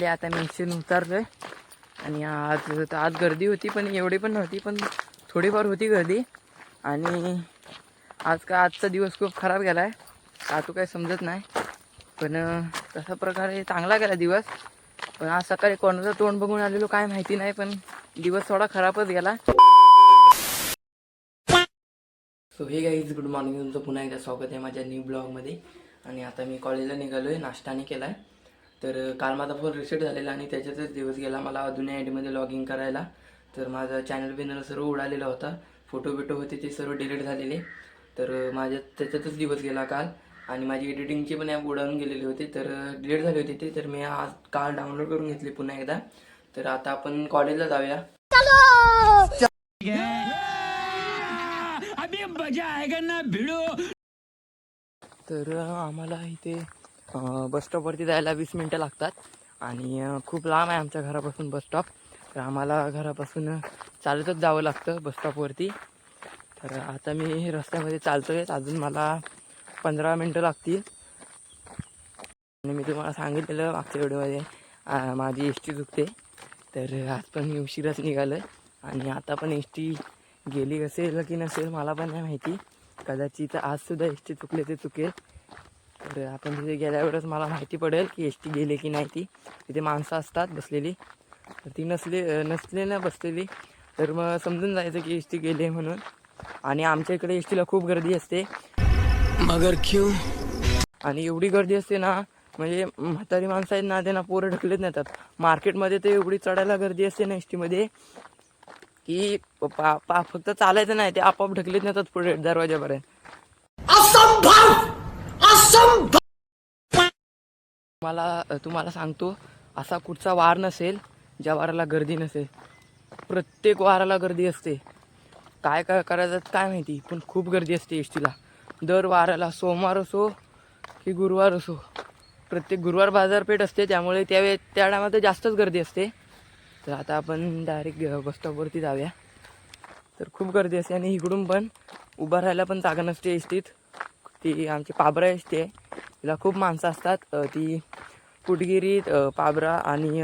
आता मी इच्छेने उतरलोय आणि आज गर्दी होती, पण एवढी पण नव्हती, पण थोडीफार होती गर्दी. आणि आजचा दिवस खूप खराब गेला आहे, का तो काही समजत नाही. पण तशा प्रकारे चांगला गेला दिवस. पण आज सकाळी कोणाचं तोंड बघून आलेलो काय माहिती नाही, पण दिवस थोडा खराबच गेला. सो हे गाईज, गुड मॉर्निंग. तुमचं पुन्हा एकदा स्वागत आहे माझ्या न्यू ब्लॉगमध्ये. आणि आता मी कॉलेजला निघालो आहे, नाश्ताने केला आहे. तर काल माझा फोन रिसेट झालेला आणि त्याच्यातच दिवस गेला मला अजून आय डीमध्ये लॉग इन करायला. तर माझा चॅनल बिनल सर्व उडालेला होता, फोटो होते ते सर्व डिलीट झालेले. तर त्याच्यातच दिवस गेला काल. आणि माझी एडिटिंगची पण ॲप उडावून गेलेली होती, तर डिलीट झाली होती ते. तर मी आज काल डाउनलोड करून घेतली पुन्हा एकदा. तर आता आपण कॉलेजला जाऊया. अभी मजा आएगा ना भिडो. तर आम्हाला इथे बस स्टॉपवरती जायला 20 मिनटं लागतात आणि खूप लांब आहे आमच्या घरापासून बस स्टॉप. तर आम्हाला घरापासून चालतच जावं लागतं बस स्टॉपवरती. तर आता मी रस्त्यामध्ये चालतो आहे, अजून मला 15 मिनटं लागतील. आणि मी तुम्हाला सांगितलेलं मागच्या व्हिडिओमध्ये माझी एस टी चुकते. तर आज पण मी उशिराच निघालो आहे आणि आता पण एस टी गेली असेल की नसेल मला पण नाही माहिती. कदाचित आजसुद्धा एस टी चुकले ते चुकेल. तर आपण तिथे गेल्यावरच मला माहिती पडेल की एस टी गेली की नाही. ती तिथे माणसं असतात बसलेली, तर ती नसले ना बसलेली तर मग समजून जायचं की एस टी गेली आहे म्हणून. आणि आमच्या इकडे एस टीला खूप गर्दी असते. मगर क्यों? आणि एवढी गर्दी असते ना, म्हणजे म्हातारी माणसं आहेत ना, त्यांना पोरं ढकलत नेतात. मार्केटमध्ये तर एवढी चढायला गर्दी असते ना एस टीमध्ये की फक्त चालायचं नाही, ते आपोआप ढकलीत नेतात पुढे दरवाजापर्यंत. तुम्हाला सांगतो, असा कुठचा वार नसेल ज्या वाराला गर्दी नसेल. प्रत्येक वाराला गर्दी असते. काय काय करायचं काय माहिती, पण खूप गर्दी असते एस टीला. दर वाराला, सोमवार असो की गुरुवार असो, प्रत्येक गुरुवार बाजारपेठ असते, त्यामुळे त्या टायमात जास्तच गर्दी असते. तर आता आपण डायरेक्ट बस स्टॉपवरती जाऊया. तर खूप गर्दी असते आणि इकडून पण उभं राहायला पण जागा नसते एस टीत. ती आमची पाबरा एस टी आहे, तिला खूप माणसं असतात. ती कुटगिरीत, पाबरा आणि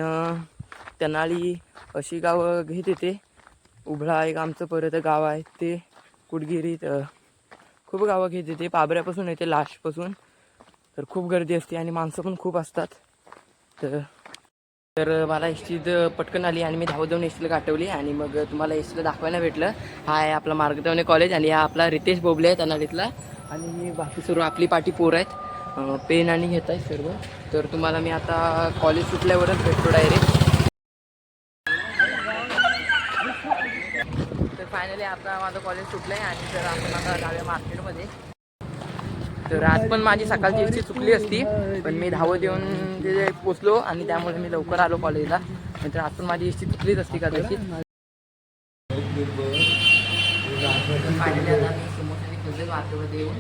तेनाळी अशी गावं घेत येते. उभळा एक आमचं परत गाव आहे, ते कुटगिरीत खूप गावं घेत येते. पाबऱ्यापासून येते लास्टपासून. तर खूप गर्दी असते आणि माणसं पण खूप असतात. तर मला एस टीत पटकन आली आणि मी धावत जाऊन एस टीला गाठवली आणि मग तुम्हाला एस टीला दाखवायला भेटलं. हा आहे आपला मार्गदर्शन कॉलेज आणि हा आपला रितेश बोबले आहे तनाडीतला. आणि बाकी सर्व आपली पाठी पोरं आहेत, पेन आणि घेत आहेत सर्व. तर तुम्हाला मी आता कॉलेज सुटल्यावरच भेटतो डायरेक्ट. तर फायनली आता माझं कॉलेज सुटलं आहे आणि तर आपण आता जाऊया मार्केटमध्ये. तर आज पण माझी सकाळची एस टी चुकली असती, पण मी धावत येऊन तिथे पोचलो आणि त्यामुळे मी लवकर आलो कॉलेजला. नंतर आज पण माझी एस टी चुकलीच असती कदाचित. फायनली आता मी समोरच्याने खेळले मार्केटमध्ये येऊन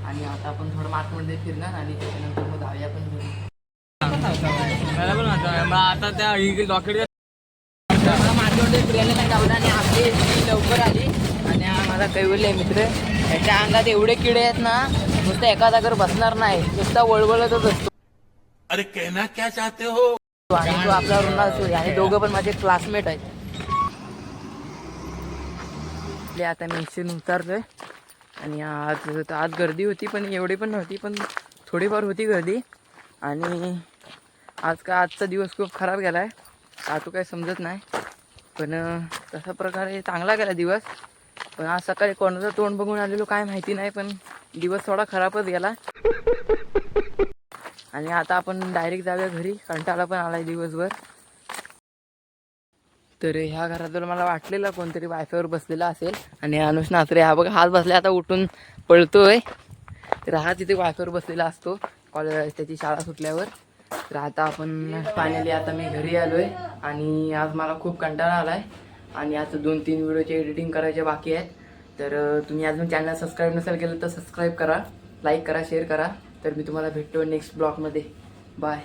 आणि आता आपण थोडं मार्केटमध्ये फिरणार आणि त्याच्यानंतर मग जाऊया पण घरी. आता त्या मार्केटमध्ये फिरायला नाही जाऊया आणि आपली एस टी लवकर आली. आणि हा माझा कैवल्य मित्र, त्याच्या अंगात एवढे किडे आहेत ना, नुसतं एका जागेवर बसणार नाही, नुसता वळवळतच असतो. अरे कहना क्या चाहते हो? आणि तो आपला रुंदा सूर्य, आणि दोघं पण माझे क्लासमेट आहेत. आता मी इच्छेने उतरलोय आणि आज गर्दी होती, पण एवढी पण नव्हती, पण थोडीफार होती गर्दी. आणि आजचा दिवस खूप खराब गेला आहे, का तो काही समजत नाही. पण तशा प्रकारे चांगला गेला दिवस. पण आज सकाळी कोणाचं तोंड बघून आलेलो काय माहिती नाही, पण दिवस थोडा खराबच गेला. आणि आता आपण डायरेक्ट जाऊया घरी, कंटाळा पण आलाय दिवसभर. तर ह्या घरात मला वाटलेलं कोणतरी वायफायवर बसलेला असेल. आणि अनुष नाचरे हा बघा, हात बसला आता उठून पळतोय. तर हा तिथे वायफायवर बसलेला असतो कॉलेज, त्याची शाळा सुटल्यावर. तर आता आपण फायनली आता मी घरी आलो आहे आणि आज मला खूप कंटाळा आला आहे. आणि आज 2-3 व्हिडिओचे एडिटिंग करायचे बाकी आहेत. तर तुम्ही अजून चॅनल सबस्क्राईब नसेल केलं तर सबस्क्राईब करा, लाईक करा, शेअर करा. तर मी तुम्हाला भेटतो नेक्स्ट ब्लॉगमध्ये. बाय.